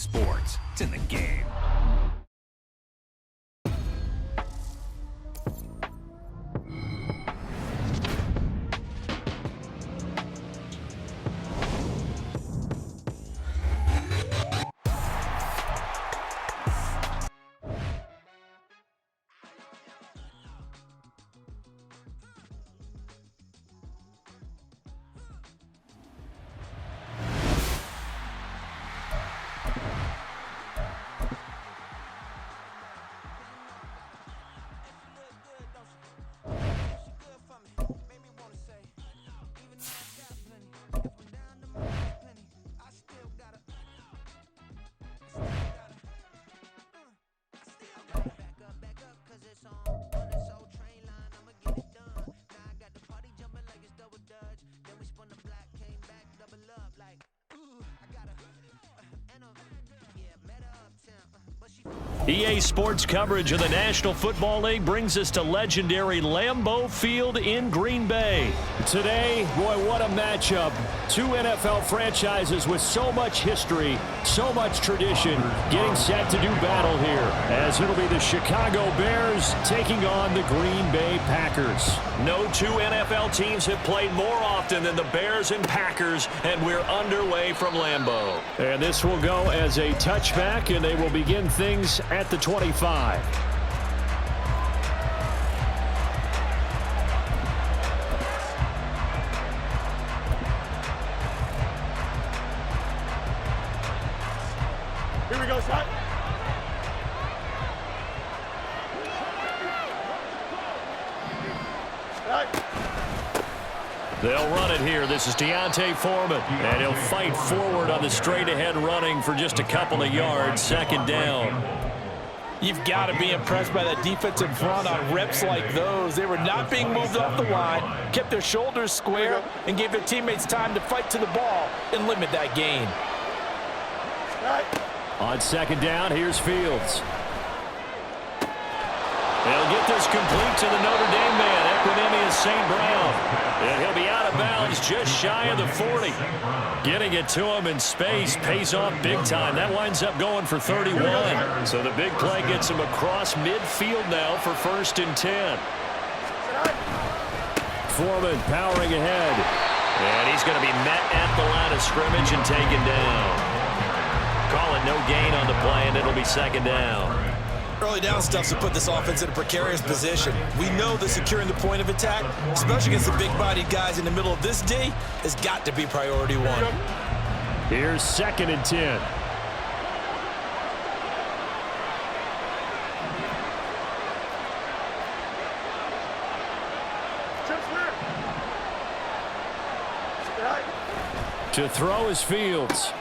sports. It's in the game. EA Sports coverage of the National Football League brings us to legendary Lambeau Field in Green Bay. Today, boy, what a matchup. Two NFL franchises with so much history, so much tradition, getting set to do battle here, as it'll be the Chicago Bears taking on the Green Bay Packers. No two NFL teams have played more often than the Bears and Packers, and we're underway from Lambeau. And this will go as a touchback, and they will begin things at the 25. Here we go, son. They'll run it here. This is Deontay Foreman, and he'll fight forward on the straight-ahead running for just a couple of yards. Second down. You've got to be impressed by that defensive front on reps like those. They were not being moved off the line, kept their shoulders square, and gave their teammates time to fight to the ball and limit that gain. On second down, here's Fields. They'll get this complete to the Notre Dame man, Equinemius St. Brown. And he'll be out of bounds just shy of the 40. Getting it to him in space pays off big time. That winds up going for 31. So the big play gets him across midfield now for 1st and 10. Foreman powering ahead. And he's going to be met at the line of scrimmage and taken down. Call it no gain on the play, and it'll be second down. Early down stuff to put this offense in a precarious position. We know that securing the point of attack, especially against the big-bodied guys in the middle of this D, has got to be priority one. Here's 2nd and 10. To throw is Fields.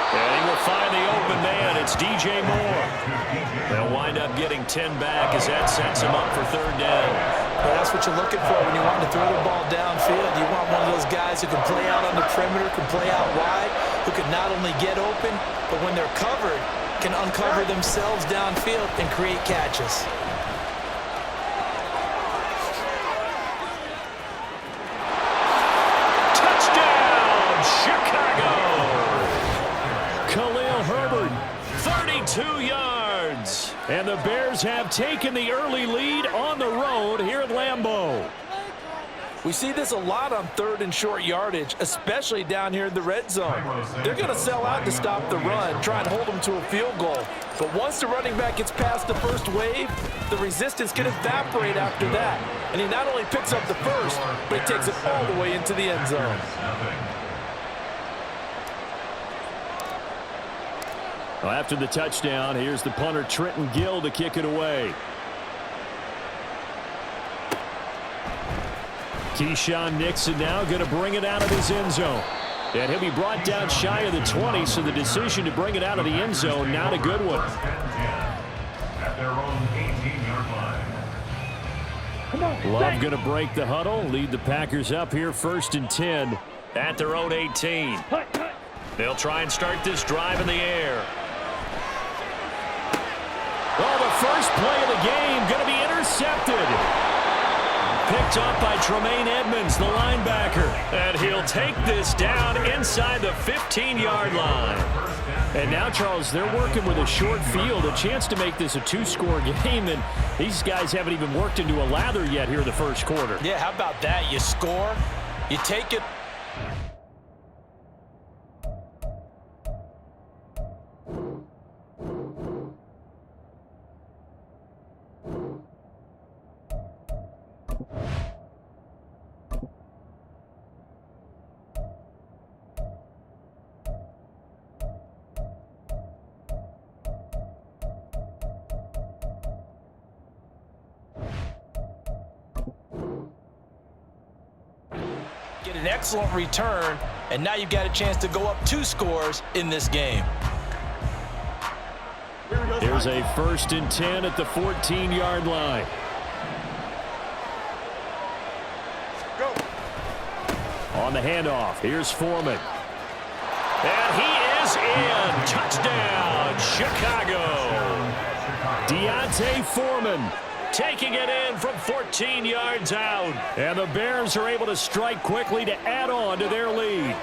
And he will find the open man. It's DJ Moore. They'll wind up getting 10 back as that sets him up for 3rd down. Well, that's what you're looking for when you want to throw the ball downfield. You want one of those guys who can play out on the perimeter, can play out wide, who can not only get open, but when they're covered, can uncover themselves downfield and create catches. Touchdown, Chicago! Khalil Herbert, 32 yards. And the Bears have taken the early lead on the road here at Lambeau. We see this a lot on 3rd and short yardage, especially down here in the red zone. They're going to sell out to stop the run, try and hold them to a field goal. But once the running back gets past the first wave, the resistance can evaporate after that. And he not only picks up the first, but he takes it all the way into the end zone. Well, after the touchdown, here's the punter Trenton Gill to kick it away. Keyshawn Nixon now going to bring it out of his end zone. And he'll be brought down shy of the 20, so the decision to bring it out of the end zone, not a good one. At their own 18-yard line. Love going to break the huddle, lead the Packers up here 1st and 10 at their own 18. They'll try and start this drive in the air. Well, the first play of the game going to be intercepted. picked up by Tremaine Edmonds, the linebacker. And he'll take this down inside the 15-yard line. And now, Charles, they're working with a short field, a chance to make this a two-score game, and these guys haven't even worked into a lather yet here in the first quarter. Yeah, how about that? You score, you take it. Get an excellent return, and now you've got a chance to go up 2 scores in this game. Here's a 1st and 10 at the 14-yard line. Go. On the handoff, here's Foreman. And he is in. Touchdown, Chicago. Deontay Foreman taking it in from 14 yards out. And the Bears are able to strike quickly to add on to their lead.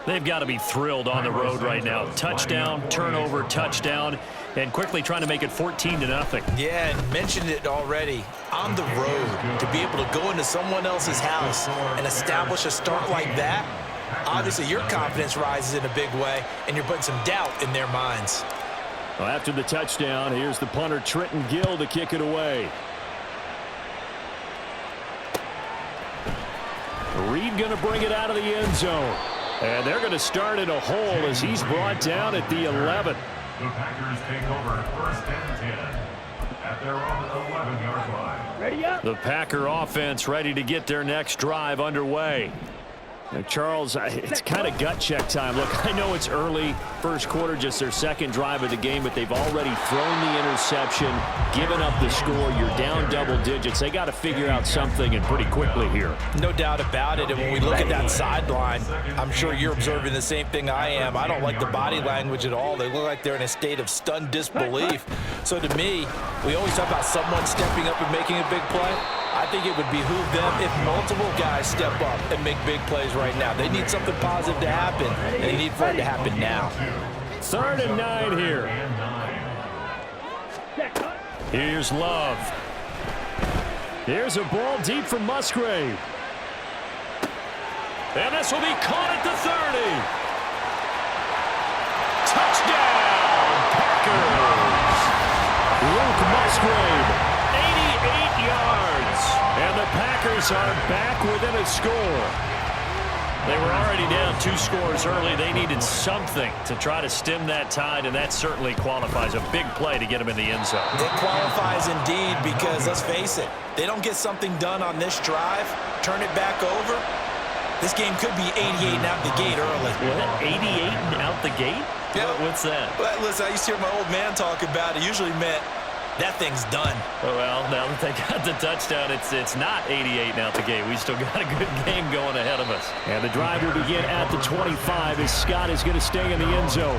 They've got to be thrilled on the road right now. Touchdown, turnover, touchdown, and quickly trying to make it 14-0. Yeah, and mentioned it already. On the road, to be able to go into someone else's house and establish a start like that, obviously your confidence rises in a big way, and you're putting some doubt in their minds. Well, after the touchdown, here's the punter, Trenton Gill, to kick it away. Reed going to bring it out of the end zone. And they're going to start in a hole as he's brought down at the 11. The Packers take over 1st and 10 at their own 11-yard line. Ready up. The Packer offense ready to get their next drive underway. Now, Charles, it's kind of gut check time. Look, I know it's early, first quarter, just their second drive of the game, but they've already thrown the interception, given up the score. You're down double digits. They got to figure out something, and pretty quickly here. No doubt about it. And when we look at that sideline, I'm sure you're observing the same thing I am. I don't like the body language at all. They look like they're in a state of stunned disbelief. So to me, we always talk about someone stepping up and making a big play. I think it would behoove them if multiple guys step up and make big plays right now. They need something positive to happen, and they need for it to happen now. 3rd and 9 here. Here's Love. Here's a ball deep from Musgrave. And this will be caught at the 30. Touchdown, Packers. Luke Musgrave. 88 yards, and the Packers are back within a score. They were already down 2 scores early. They needed something to try to stem that tide, and that certainly qualifies. A big play to get them in the end zone. It qualifies indeed because, let's face it, they don't get something done on this drive, turn it back over, this game could be 88 and out the gate early. What, 88 and out the gate? Yeah. What's that? Well, listen, I used to hear my old man talk about it. Usually meant that thing's done. Well, now that they got the touchdown, it's not 88 and out the gate. We still got a good game going ahead of us. And the drive will begin at the 25 as Scott is going to stay in the end zone.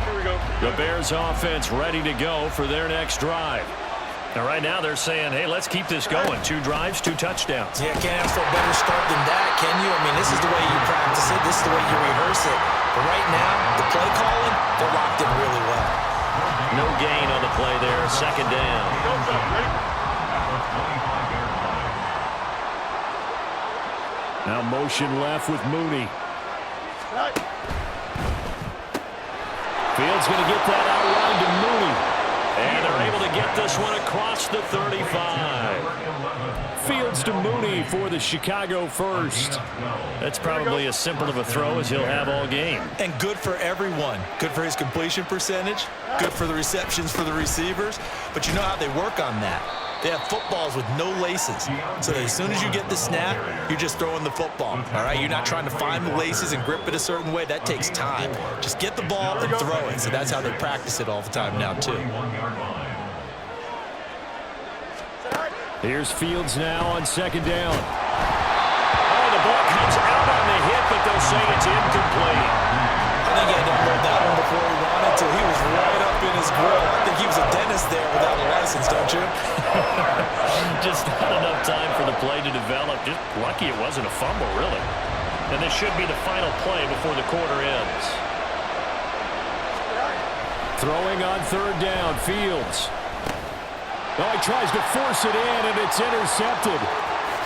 Here we go. The Bears offense ready to go for their next drive. Now, right now, they're saying, hey, let's keep this going. 2 drives, 2 touchdowns. Yeah, can't ask for a better start than that, can you? I mean, this is the way you practice it. This is the way you rehearse it. But right now, the play calling, they're locked in really well. No gain on the play there. 2nd down. Now motion left with Mooney. Fields going to get that outrun to Mooney. And they're able to get this one across the 35. Fields to Mooney for the Chicago first. That's probably as simple of a throw as he'll have all game. And good for everyone. Good for his completion percentage. Good for the receptions for the receivers. But you know how they work on that. They have footballs with no laces. So that as soon as you get the snap, you're just throwing the football. All right? You're not trying to find the laces and grip it a certain way. That takes time. Just get the ball and throw it. So that's how they practice it all the time now, too. Here's Fields now on 2nd down. Oh, the ball comes out on the hit, but they'll say it's incomplete. I think he had to hold that one before he wanted to. He was right Lucky it wasn't a fumble, really. And this should be the final play before the quarter ends. Throwing on third down, Fields. Oh, he tries to force it in, and it's intercepted.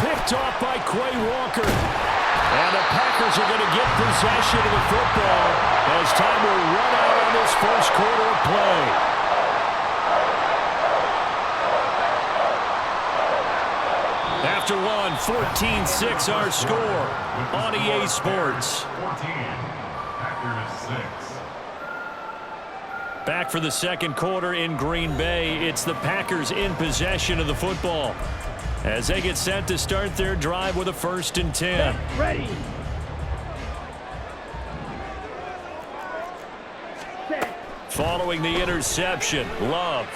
Picked off by Quay Walker. And the Packers are going to get possession of the football as time will run out on this first quarter of play. After one, 14-6 our score on EA Sports. 14, Packers 6. Back for the second quarter in Green Bay. It's the Packers in possession of the football as they get set to start their drive with a 1st and 10. Ready. Following the interception, Love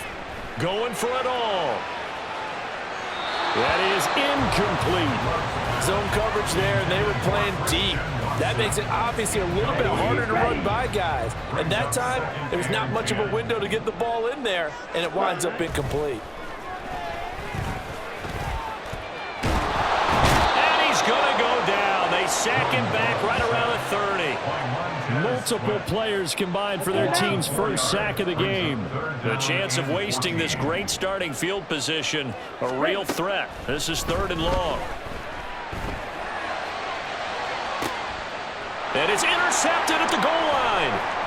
going for it all. That is incomplete. Zone coverage there, and they were playing deep. That makes it obviously a little bit harder to run by guys. And that time, there was not much of a window to get the ball in there, and it winds up incomplete. And he's going to go down. They sack him back right around the 30. Multiple players combined for their team's first sack of the game. The chance of wasting this great starting field position, a real threat. This is 3rd and long. And it's intercepted at the goal line.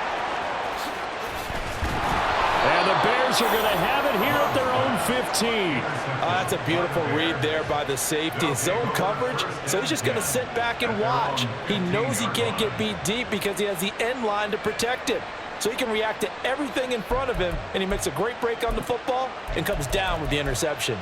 And the Bears are going to have it here at their own 15. That's a beautiful read there by the safety. Zone coverage, so he's just going to sit back and watch. He knows he can't get beat deep because he has the end line to protect it. So he can react to everything in front of him, and he makes a great break on the football and comes down with the interception.